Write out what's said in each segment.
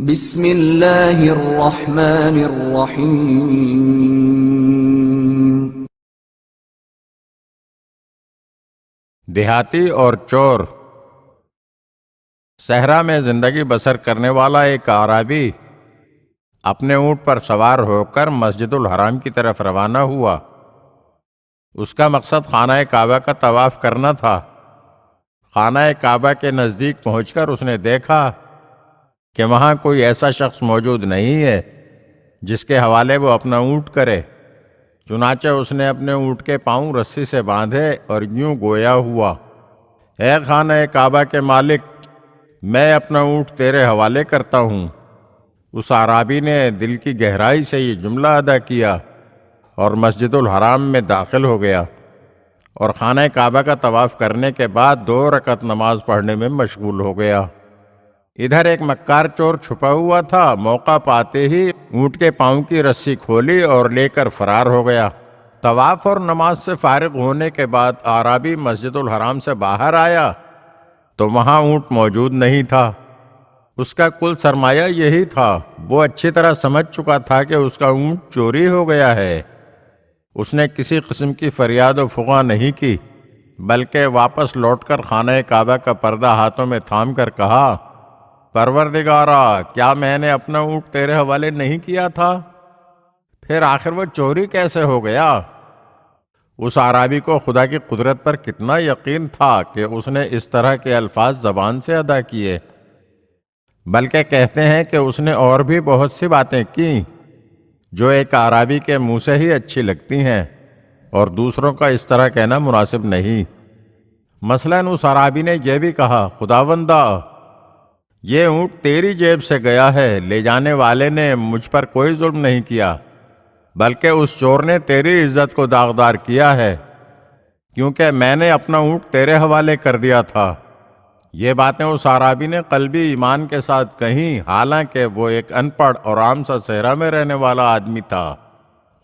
بسم اللہ الرحمن الرحیم۔ دیہاتی اور چور۔ صحرا میں زندگی بسر کرنے والا ایک اعرابی اپنے اونٹ پر سوار ہو کر مسجد الحرام کی طرف روانہ ہوا۔ اس کا مقصد خانہ کعبہ کا طواف کرنا تھا۔ خانہ کعبہ کے نزدیک پہنچ کر اس نے دیکھا کہ وہاں کوئی ایسا شخص موجود نہیں ہے جس کے حوالے وہ اپنا اونٹ کرے۔ چنانچہ اس نے اپنے اونٹ کے پاؤں رسی سے باندھے اور یوں گویا ہوا، اے خانہ کعبہ کے مالک، میں اپنا اونٹ تیرے حوالے کرتا ہوں۔ اس اعرابی نے دل کی گہرائی سے یہ جملہ ادا کیا اور مسجد الحرام میں داخل ہو گیا اور خانہ کعبہ کا طواف کرنے کے بعد 2 رکعت نماز پڑھنے میں مشغول ہو گیا۔ ادھر ایک مکار چور چھپا ہوا تھا، موقع پاتے ہی اونٹ کے پاؤں کی رسی کھولی اور لے کر فرار ہو گیا۔ طواف اور نماز سے فارغ ہونے کے بعد اعرابی مسجد الحرام سے باہر آیا تو وہاں اونٹ موجود نہیں تھا۔ اس کا کل سرمایہ یہی تھا۔ وہ اچھی طرح سمجھ چکا تھا کہ اس کا اونٹ چوری ہو گیا ہے۔ اس نے کسی قسم کی فریاد و فغاں نہیں کی، بلکہ واپس لوٹ کر خانہ کعبہ کا پردہ ہاتھوں میں تھام کر کہا، پروردگارا، کیا میں نے اپنا اونٹ تیرے حوالے نہیں کیا تھا؟ پھر آخر وہ چوری کیسے ہو گیا؟ اس اعرابی کو خدا کی قدرت پر کتنا یقین تھا کہ اس نے اس طرح کے الفاظ زبان سے ادا کیے، بلکہ کہتے ہیں کہ اس نے اور بھی بہت سی باتیں کی جو ایک اعرابی کے منہ سے ہی اچھی لگتی ہیں اور دوسروں کا اس طرح کہنا مناسب نہیں۔ مثلاً اس اعرابی نے یہ بھی کہا، خداوندہ، یہ اونٹ تیری جیب سے گیا ہے، لے جانے والے نے مجھ پر کوئی ظلم نہیں کیا، بلکہ اس چور نے تیری عزت کو داغدار کیا ہے، کیونکہ میں نے اپنا اونٹ تیرے حوالے کر دیا تھا۔ یہ باتیں اس اعرابی نے قلبی ایمان کے ساتھ کہیں، حالانکہ وہ ایک ان پڑھ اور عام سا صحرا میں رہنے والا آدمی تھا۔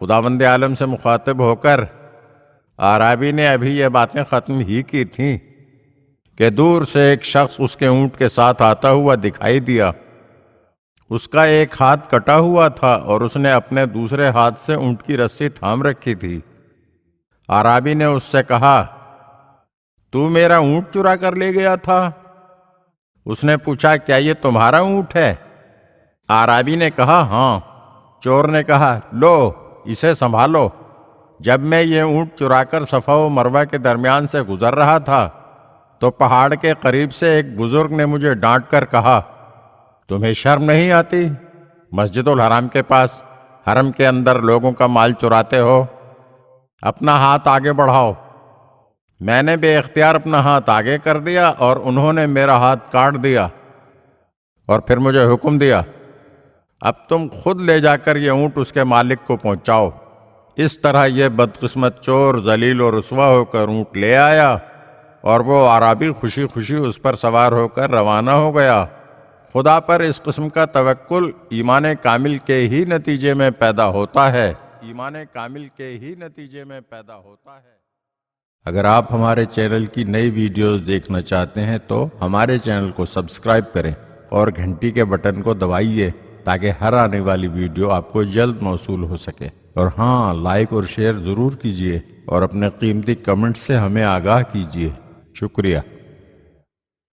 خداوند عالم سے مخاطب ہو کر اعرابی نے ابھی یہ باتیں ختم ہی کی تھیں کہ دور سے ایک شخص اس کے اونٹ کے ساتھ آتا ہوا دکھائی دیا۔ اس کا ایک ہاتھ کٹا ہوا تھا اور اس نے اپنے دوسرے ہاتھ سے اونٹ کی رسی تھام رکھی تھی۔ اعرابی نے اس سے کہا، تو میرا اونٹ چرا کر لے گیا تھا؟ اس نے پوچھا، کیا یہ تمہارا اونٹ ہے؟ اعرابی نے کہا، ہاں۔ چور نے کہا، لو اسے سنبھالو۔ جب میں یہ اونٹ چرا کر صفا و مروہ کے درمیان سے گزر رہا تھا تو پہاڑ کے قریب سے ایک بزرگ نے مجھے ڈانٹ کر کہا، تمہیں شرم نہیں آتی؟ مسجد الحرام کے پاس حرم کے اندر لوگوں کا مال چراتے ہو؟ اپنا ہاتھ آگے بڑھاؤ۔ میں نے بے اختیار اپنا ہاتھ آگے کر دیا اور انہوں نے میرا ہاتھ کاٹ دیا اور پھر مجھے حکم دیا، اب تم خود لے جا کر یہ اونٹ اس کے مالک کو پہنچاؤ۔ اس طرح یہ بدقسمت چور ذلیل و رسوا ہو کر اونٹ لے آیا اور وہ اعرابی خوشی خوشی اس پر سوار ہو کر روانہ ہو گیا۔ خدا پر اس قسم کا توکل ایمان کامل کے ہی نتیجے میں پیدا ہوتا ہے۔ ایمان کامل کے ہی نتیجے میں پیدا ہوتا ہے۔ اگر آپ ہمارے چینل کی نئی ویڈیوز دیکھنا چاہتے ہیں تو ہمارے چینل کو سبسکرائب کریں اور گھنٹی کے بٹن کو دبائیے تاکہ ہر آنے والی ویڈیو آپ کو جلد موصول ہو سکے۔ اور ہاں، لائک اور شیئر ضرور کیجیے اور اپنے قیمتی کمنٹ سے ہمیں آگاہ کیجیے۔ شکریہ۔